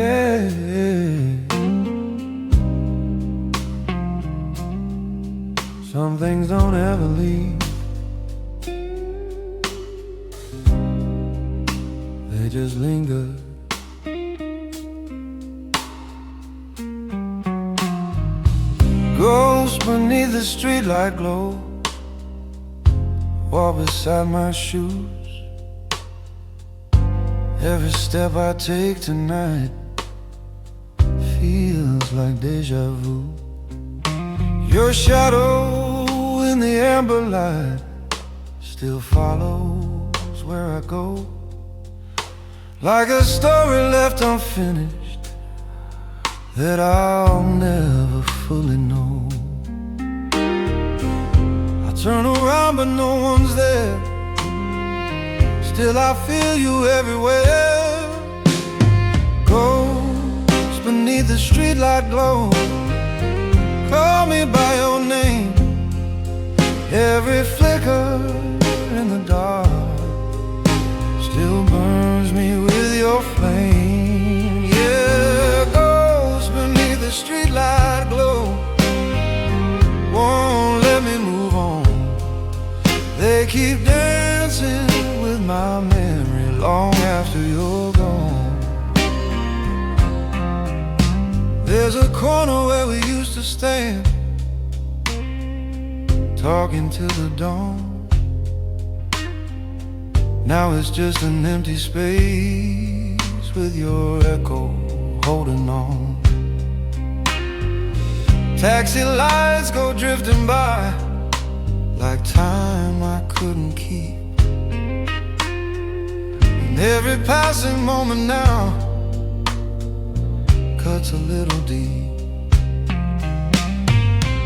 yeah. Some things don't ever leave, they just linger. Ghosts beneath the streetlight glow, walk beside my shoes. Every step I take tonight feels like deja vu. Your shadow in the amber light still follows where I go, like a story left unfinished that I'll never fully know. I turn around but no one's there, still I feel you everywhere. Ghosts beneath the streetlight glow, call me by your name. Every flicker in the dark still burns me with your flame. Yeah, ghosts beneath the streetlight glow won't let me move on. They keep dancing with my memory long after you're gone. There's a corner where we used to stand, talking till the dawn. Now it's just an empty space with your echo holding on. Taxi lights go drifting by like time I couldn't keep, and every passing moment now cuts a little deep.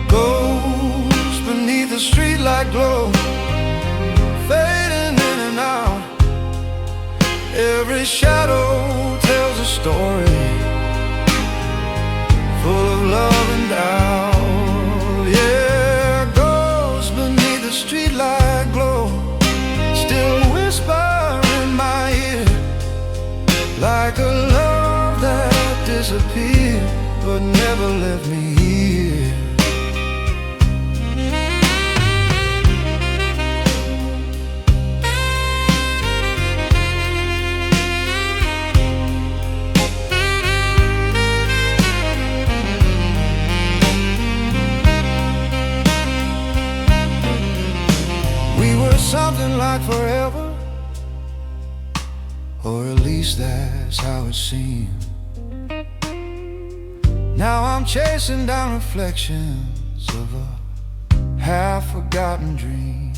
Ghosts beneath the streetlight glow, fading in and out. Every shadow tells a story full of love and doubt. Yeah, ghosts beneath the streetlight glow still whisper in my ear, like a love that disappeared but never left me here. We were something like forever, or at least that's how it seemed. Now I'm chasing down reflections of a half-forgotten dream.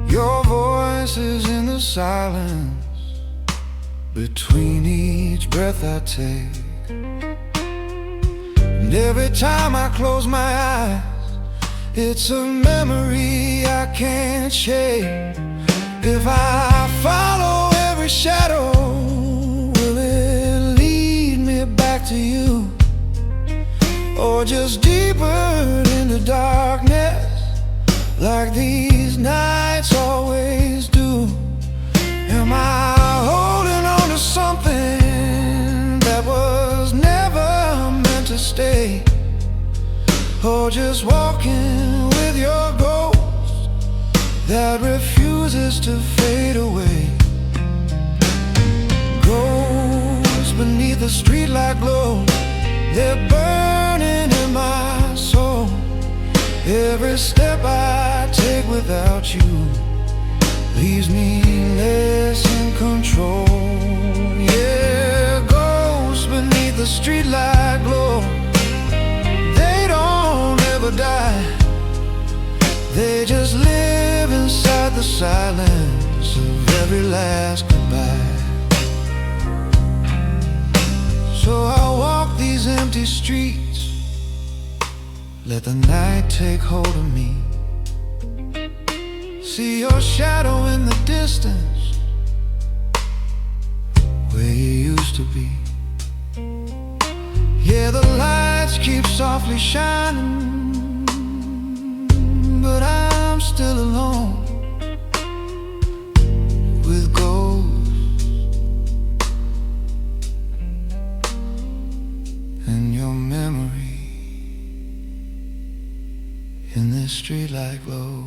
Your voice is in the silence between each breath I take, and every time I close my eyes, it's a memory I can't shake. If I follow every shadow, will it lead me back to you, or just deeper into darkness like these nights always do? Am I holding on to something that was never meant to stay, or just walking with your ghost that refuses to fade away? Ghosts beneath the streetlight glow, they're burning in my soul. Every step I take without you leaves me less in control. Yeah, ghosts beneath the streetlight glow, they don't ever die, they just live inside the silence of every last goodbye. So I walk these empty streets, let the night take hold of me. See your shadow in the distance, where you used to be. Yeah, the lights keep softly shining, but I'm still alone with ghosts this street light glow.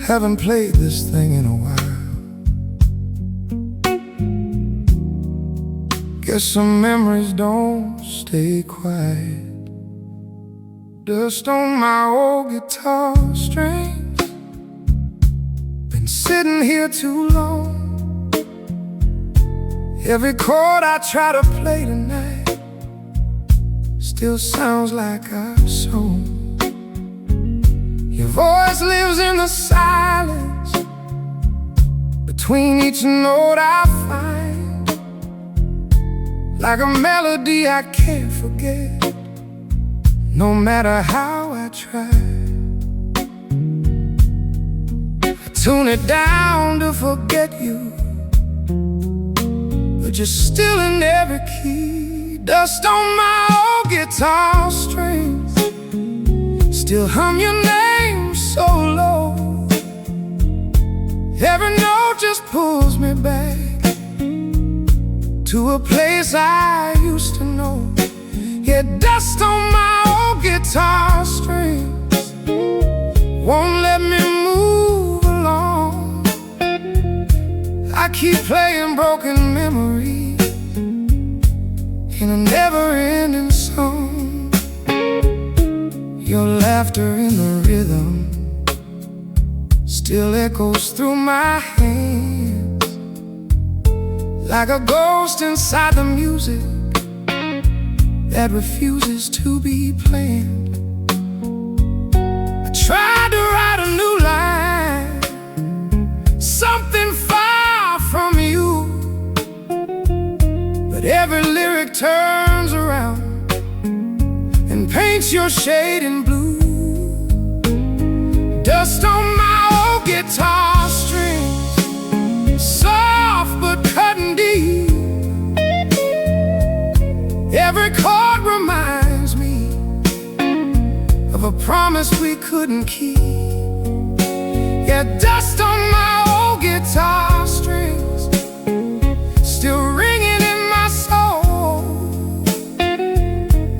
Haven't played this thing in a while. Guess some memories don't stay quiet. Dust on my old guitar strings. Been sitting here too long. Every chord I try to play tonight still sounds like I've sown. Your voice lives in the silence between each note I find, like a melody I can't forget, no matter how I try. I tune it down to forget you, but you're still in every key. Dust on my old guitar strings, still hum your name so low. Every note just pulls me back to a place I used to know. Yeah, dust on my old guitar strings won't let me move along. I keep playing broken memories in a never-ending song. Your laughter in the rhythm still echoes through my hands, like a ghost inside the music that refuses to be planned. I tried to write a new line, something far from you, but every lyric turns around and paints your shade in blue. Dust on my old guitar strings, soft but cutting deep. Every chord reminds me of a promise we couldn't keep. Yeah, dust on my old guitar strings still ringing in my soul.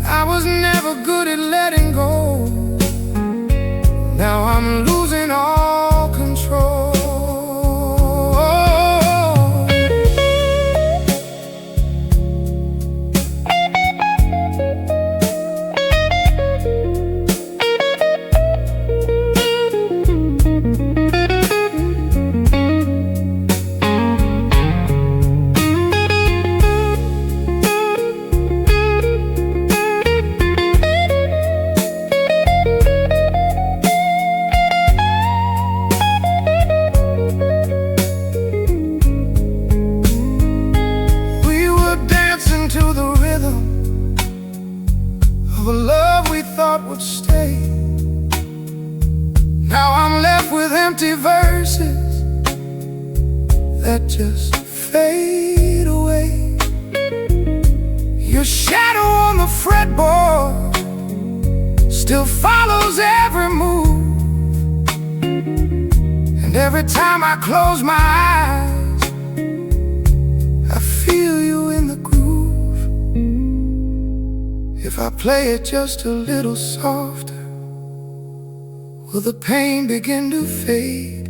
I was never good at letting go. Now I'm losing all control. A love we thought would stay. Now I'm left with empty verses that just fade away. Your shadow on the fretboard still follows every move, and every time I close my eyes, I feel you in the groove. If I play it just a little softer, Will the pain begin to fade,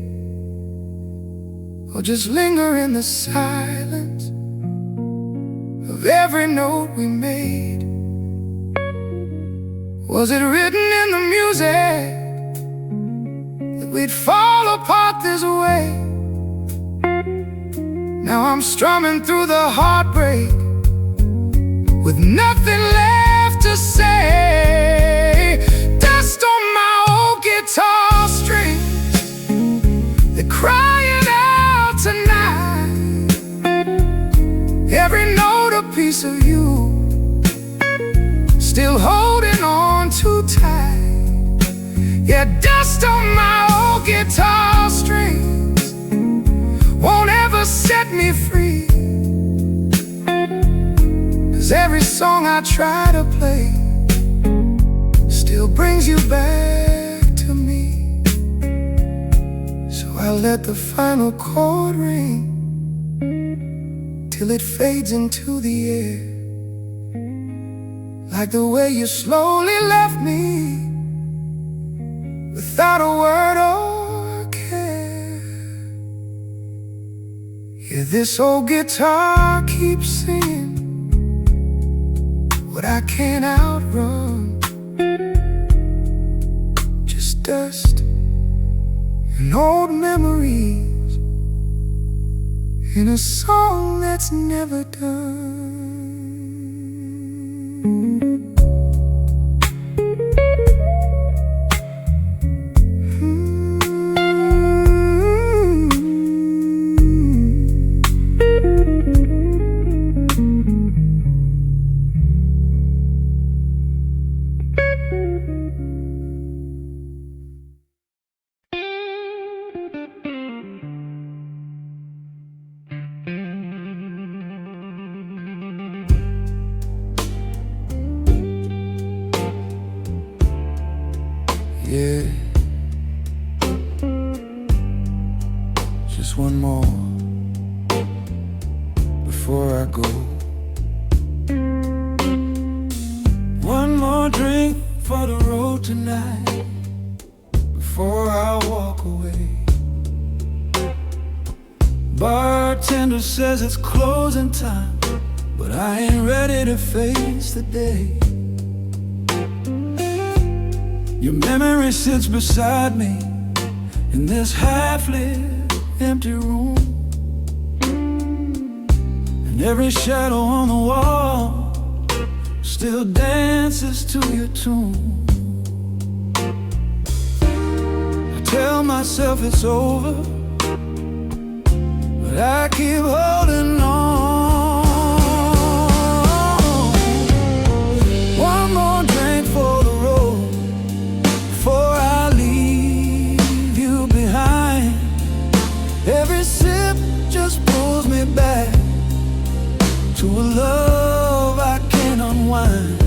or just linger in the silence of every note we made? Was it written in the music that we'd fall apart this way? Now I'm strumming through the heartbreak with nothing left to say. Dust on my old guitar strings, they're crying out tonight. Every note a piece of you, still holding on too tight. Yeah, dust on my old guitar strings won't ever set me free. 'Cause every song I try to play still brings you back to me. So I let the final chord ring till it fades into the air, like the way you slowly left me without a word or care. Yeah, this old guitar keeps singing what I can't outrun. Just dust and old memories in a song that's never done. Yeah, just one more before I go. One more drink for the road tonight before I walk away. Bartender says it's closing time, but I ain't ready to face the day. Your memory sits beside me in this half-lit, empty room, and every shadow on the wall still dances to your tune. I tell myself it's over, but I keep holding on. One more drink for the road before I leave you behind. Every sip just pulls me back to a love I can't unwind.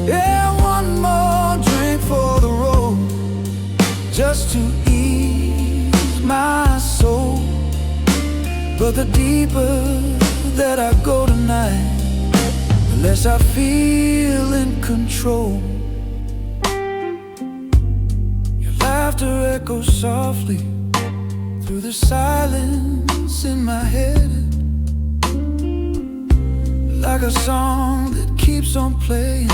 Yeah, one more drink for the road, just to ease my soul. But the deeper that I go tonight, the less I feel in control. Laughter echoes softly through the silence in my head, like a song that keeps on playing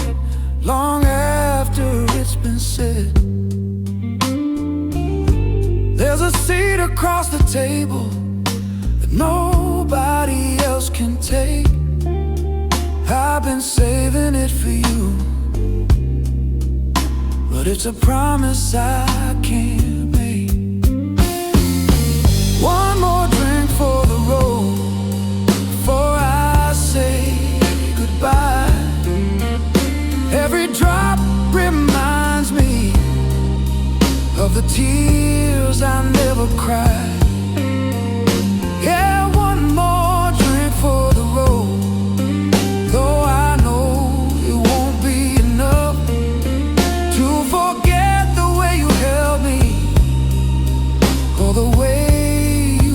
long after it's been said. There's a seat across the table that nobody else can take. I've been saving it for you, but it's a promise I can't make. One more drink for the road before I say goodbye. Every drop reminds me of the tears I never cried. Yeah, one more drink for the road, though I know it won't be enough to forget the way you held me, or the way you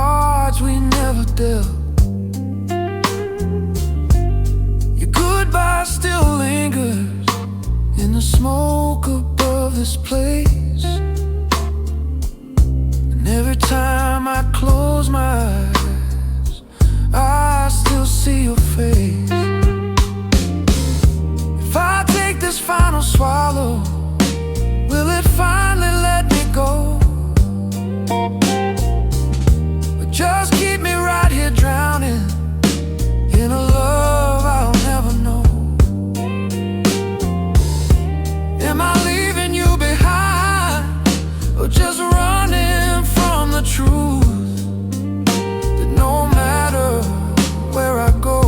cards we never dealt. Your goodbye still lingers in the smoke above this place. And every time I close my eyes, I still see your face. If I take this final swallow, will it finally let me go? But just keep me right here drowning in a love I'll never know. Am I leaving you behind, or just running from the truth? That no matter where I go,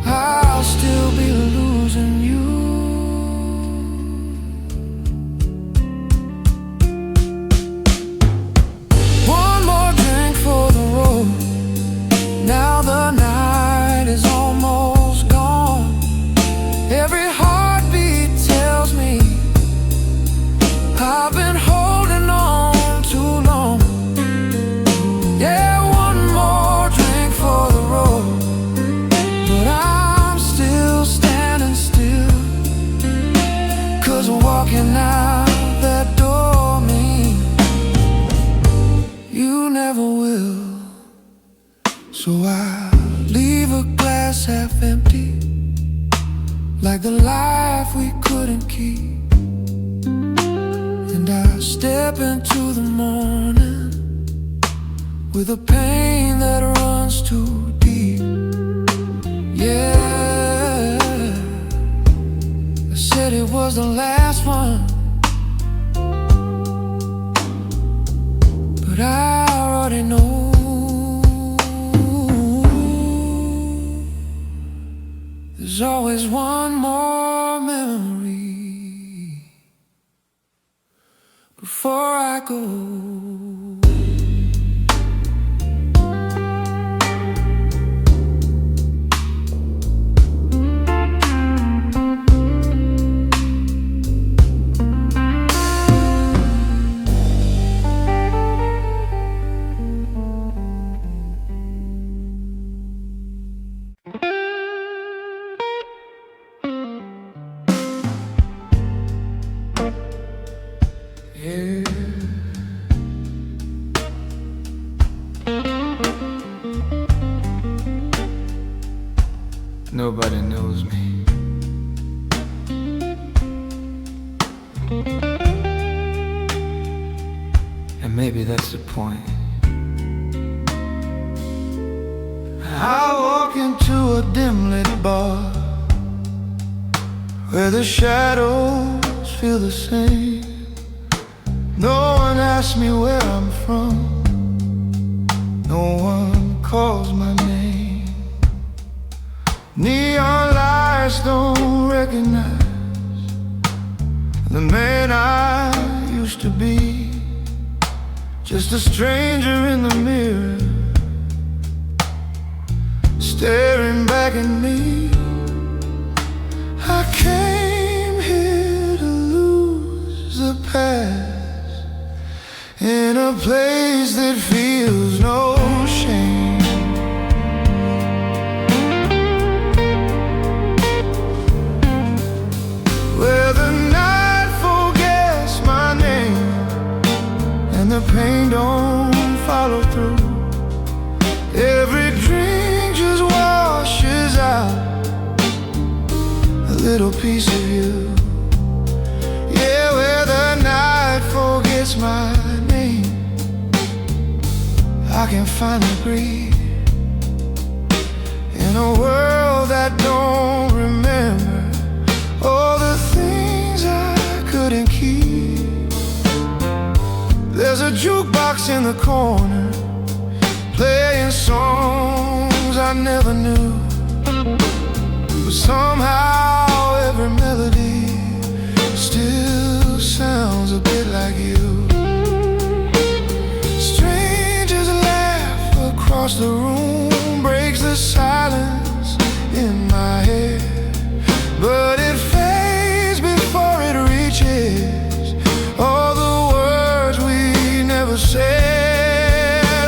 I'll still be losing you. One more drink for the road. Now the night is almost gone. Every heartbeat tells me I've been holding on too long. Yeah, one more drink for the road, but I'm still standing still. 'Cause walking out that door means you never will. So I leave a glass half empty, like the life we couldn't keep. And I step into the morning with a pain that runs too deep. Yeah, I said it was the last one, but I already know. There's always one more memory before I go. Nobody knows me. And maybe that's the point. I walk into a dim-lit bar where the shadows feel the same. No one asks me where I'm from, no one calls my name. Neon lights don't recognize the man I used to be. Just a stranger in the mirror, staring back at me. I came here to lose the past in a place that feels no shame. Where the night forgets my name and the pain don't follow through. Every drink just washes out a little piece of you. Yeah, where the night forgets my name, I can finally breathe in a world that don't remember all the things I couldn't keep. There's a jukebox in the corner, playing songs I never knew. But somehow every melody still sounds a bit like you. Strangers laugh across the room, breaks the silence in my head. But it fades before it reaches all the words we never said.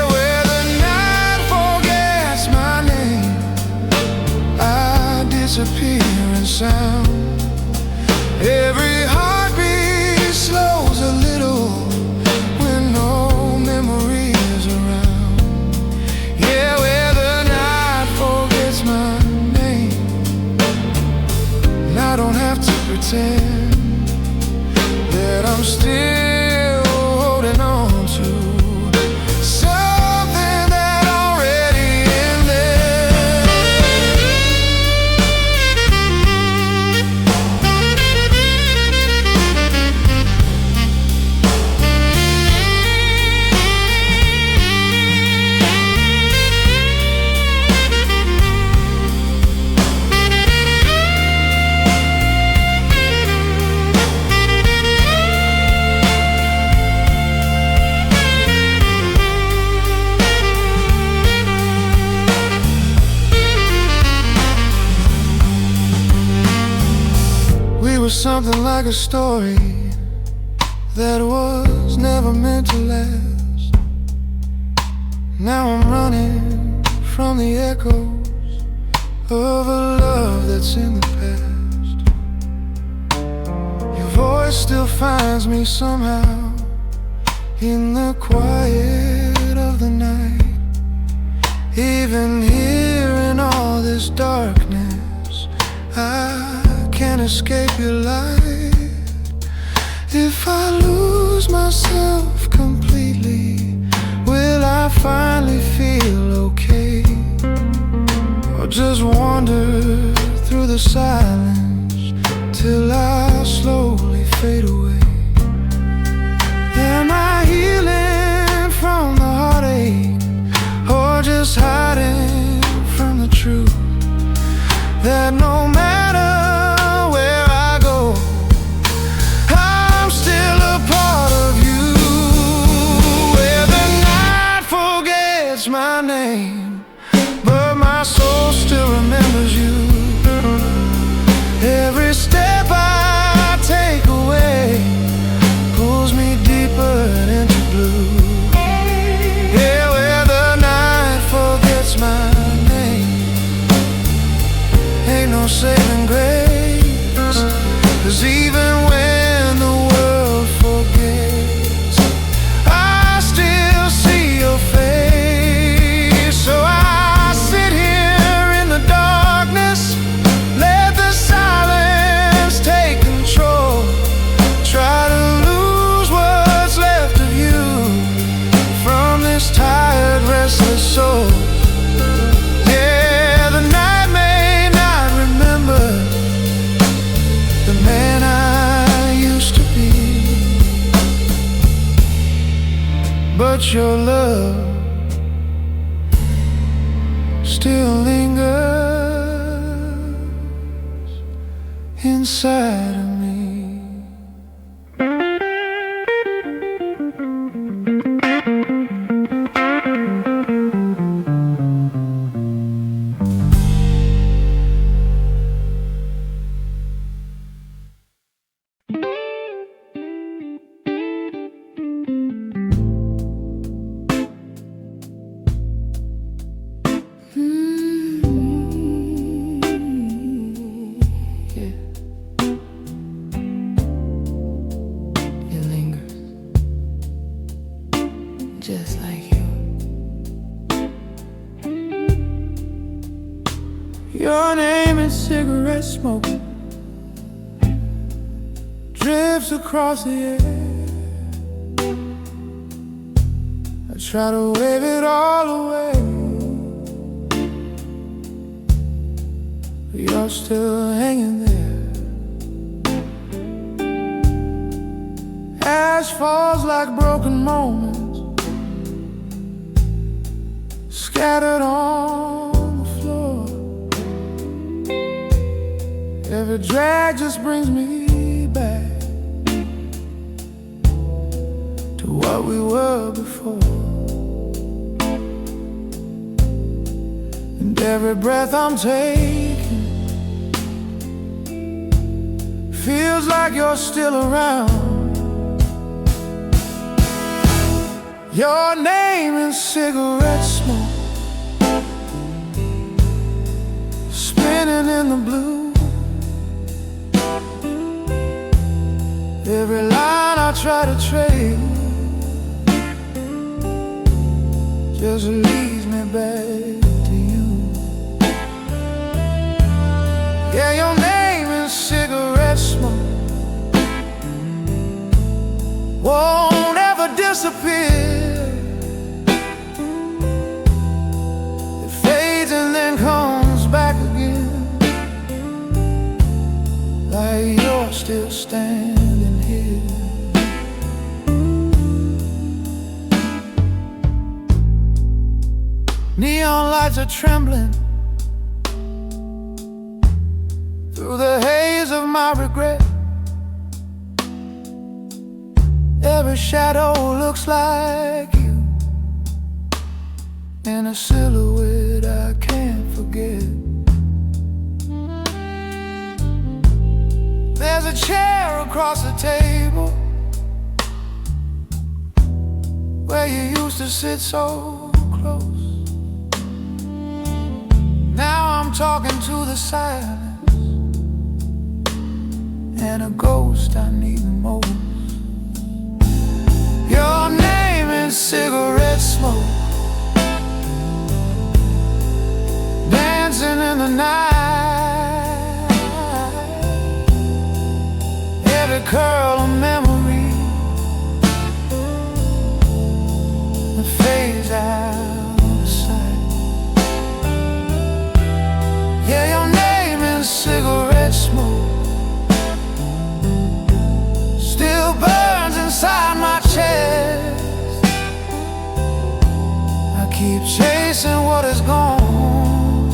something like a story that was never meant to last. Now I'm running from the echoes of a love that's in the past. Your voice still finds me somehow in the quiet of the night. Even here in all this darkness, I can't escape your light. If I lose myself completely, will I finally feel okay? Or just wander through the silence till I slowly fade away? Am I healing from the heartache, or just hiding from the truth that no matter where I go, I'm still a part of you? Where the night forgets my name, but my soul still remembers you. Every step I take away pulls me deeper into blue. Yeah, where the night forgets my name, ain't no saving grace. 'Cause even when the world forgets, I still see your face. So I sit here in the darkness, let the silence take control. Try to lose what's left of you from this tired, restless soul. Yeah, the night may not remember the man I used to be, but your love still lingers inside of me. Just like you. Your name is cigarette smoke, drifts across the air. I try to wave it all away, but you're still hanging there. Ash falls like broken moments, scattered on the floor. Every drag just brings me back to what we were before. And every breath I'm taking feels like you're still around. Your name is cigarette smoke, spinning in the blue. Every line I try to trade just leads me back to you. Yeah, your name is cigarette smoke, won't ever disappear. It fades and then comes back again, like you're still standing here. Neon lights are trembling through the haze of my regret. Every shadow looks like you, in a silhouette I can't forget. There's a chair across the table where you used to sit so close. Now I'm talking to the silence and a ghost I need the most. Your name is cigarette smoke, dancing in the night. Every curl of memory that fades out of sight. Yeah, your name is cigarette smoke, still burns inside my chest. I keep chasing what is gone,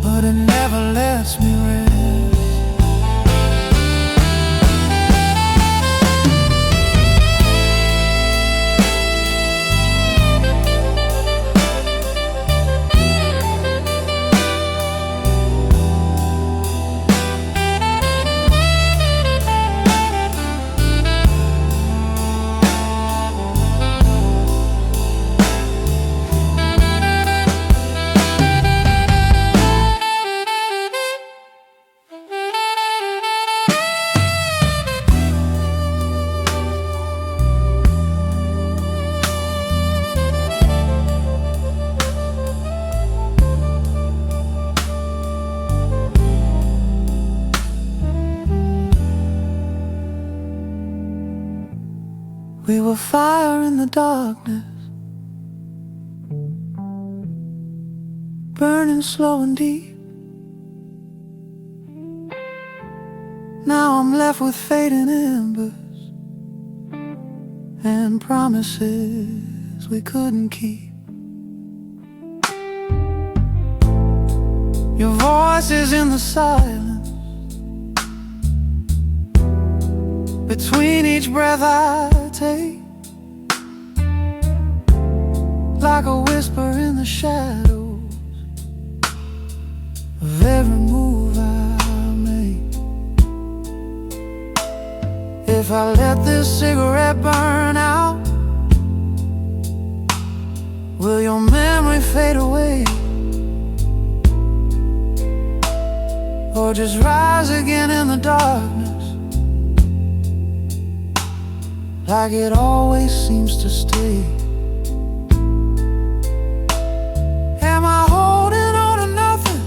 but it never lets me rest. We were fire in the darkness, burning slow and deep. Now I'm left with fading embers and promises we couldn't keep. Your voice is in the silence, between each breath I take, like a whisper in the shadows of every move I make. If I let this cigarette burn out, will your memory fade away, or just rise again in the darkness, like it always seems to stay? Am I holding on to nothing,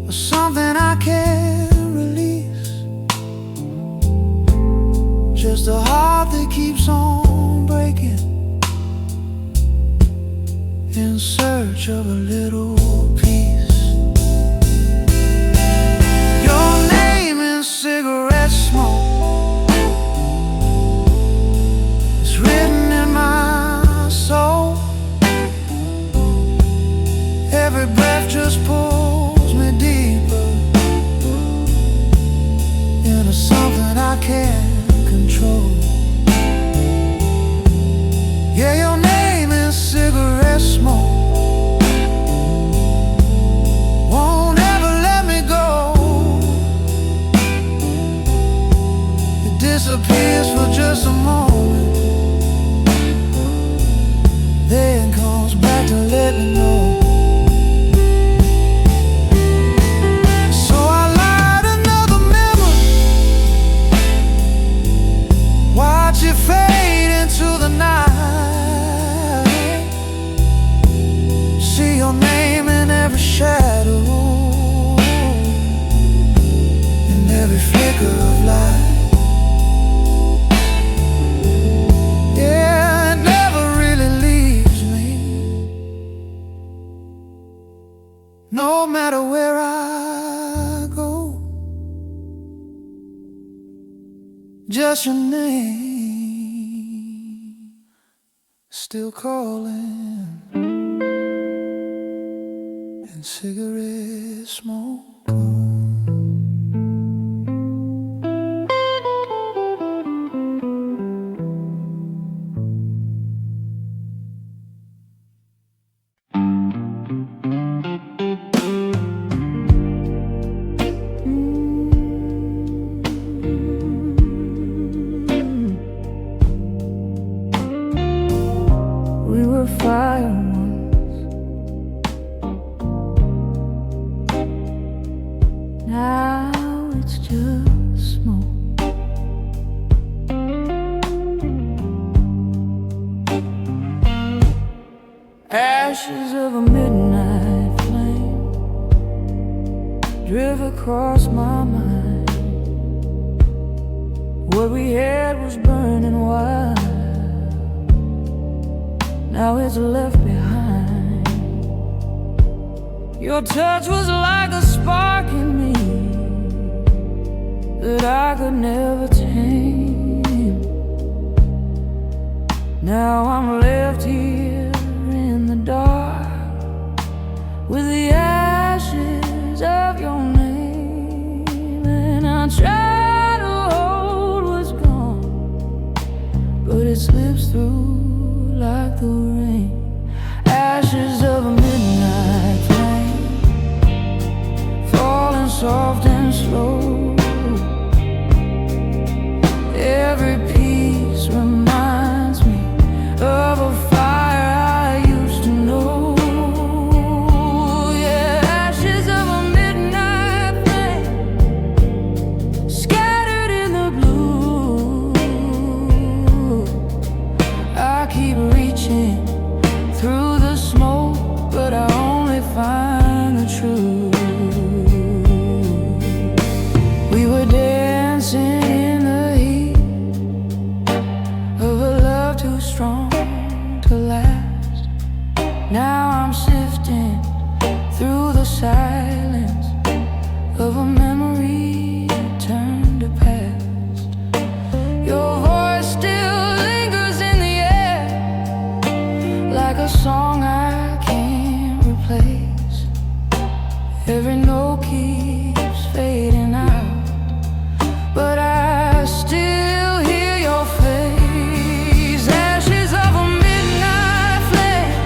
or something I can't release? Just a heart that keeps on breaking, in search of a little peace. Your name is cigarette smoke, written in my soul. Every breath just pulls me deeper into something I can't control. Yeah, your name is cigarette smoke, won't ever let me go. It disappears for just a moment, then comes back to let me know. So I light another memory, watch it fade into the night. See your name in every shadow, in every flicker of light. No matter where I go, just your name still calling, and cigarette smoke. were fire once. Now it's just smoke. Ashes of a midnight flame drift across my mind. What we had was burning wild. Now it's left behind. Your touch was like a spark in me that I could never tame. Now I'm left here in the dark with the ashes of your name. And I try to hold what's gone, but it slips through like the rain. Ashes of a midnight flame, falling soft and slow. Every piece reminds me of a fire I used to know. Yeah, ashes of a midnight flame, scattered in the blue. I keep reaching through the smoke, but I only find the truth. We were dancing in the heat of a love too strong to last. Now I'm sifting through the silence of a memory turned to past. Your voice still lingers in the air, like a song I can't replace. Every note keeps fading out, but I still hear your face. Ashes of a midnight flame,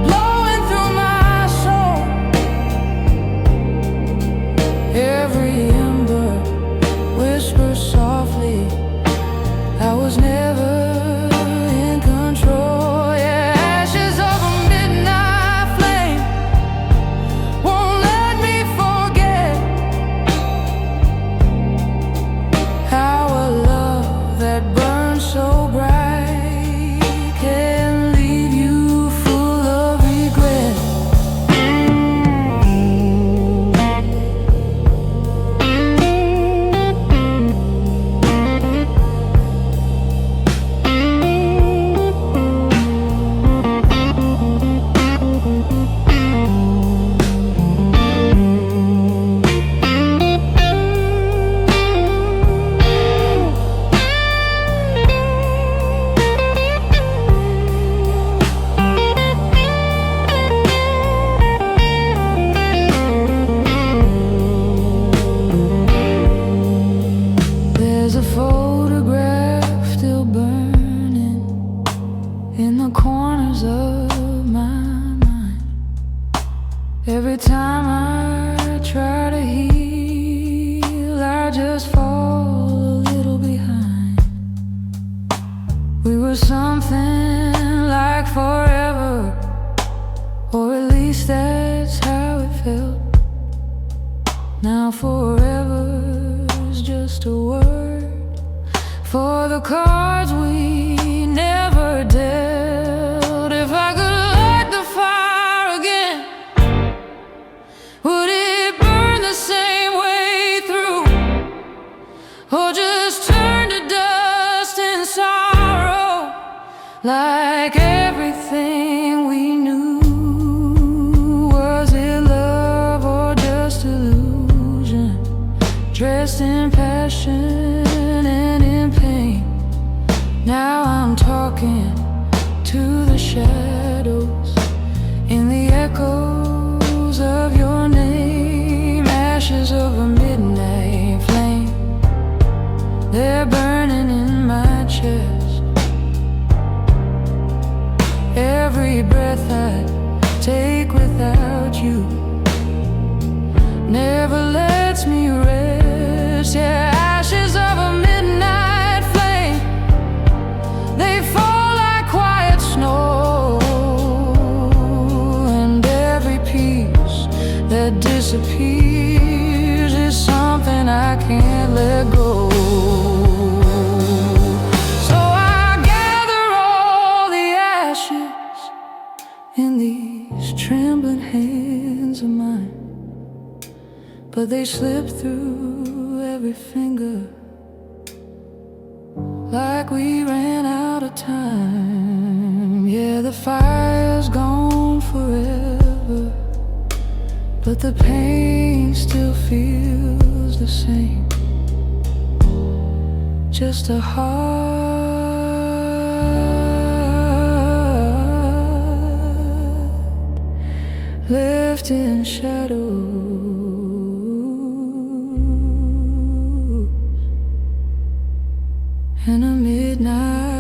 blowing through my soul. Every ember whispers softly, I was never in control. Yeah, ashes of a midnight flame won't let me forget how a love that burns so bright can leave you full of regret. There's a photograph still burning in the corners of my mind. Every time I try to heal, I just fall a little behind. We were something like forever, or at least that's how it felt. Now forever's just a word for the cards we never dealt. If I could light the fire again, would it burn the same way through, or just turn to dust in sorrow, like everything we knew? Was it love or just illusion, dressed in passion and in pain? Now I'm talking to the shadows in the echoes of your name. Ashes of a midnight flame, they're burning in my chest. Every breath I take without you never lets me rest. Yeah, ashes of a midnight flame, they fall like quiet snow. but they slip through every finger, like we ran out of time. Yeah, the fire's gone forever, but the pain still feels the same. Just a heart left in shadows. In a midnight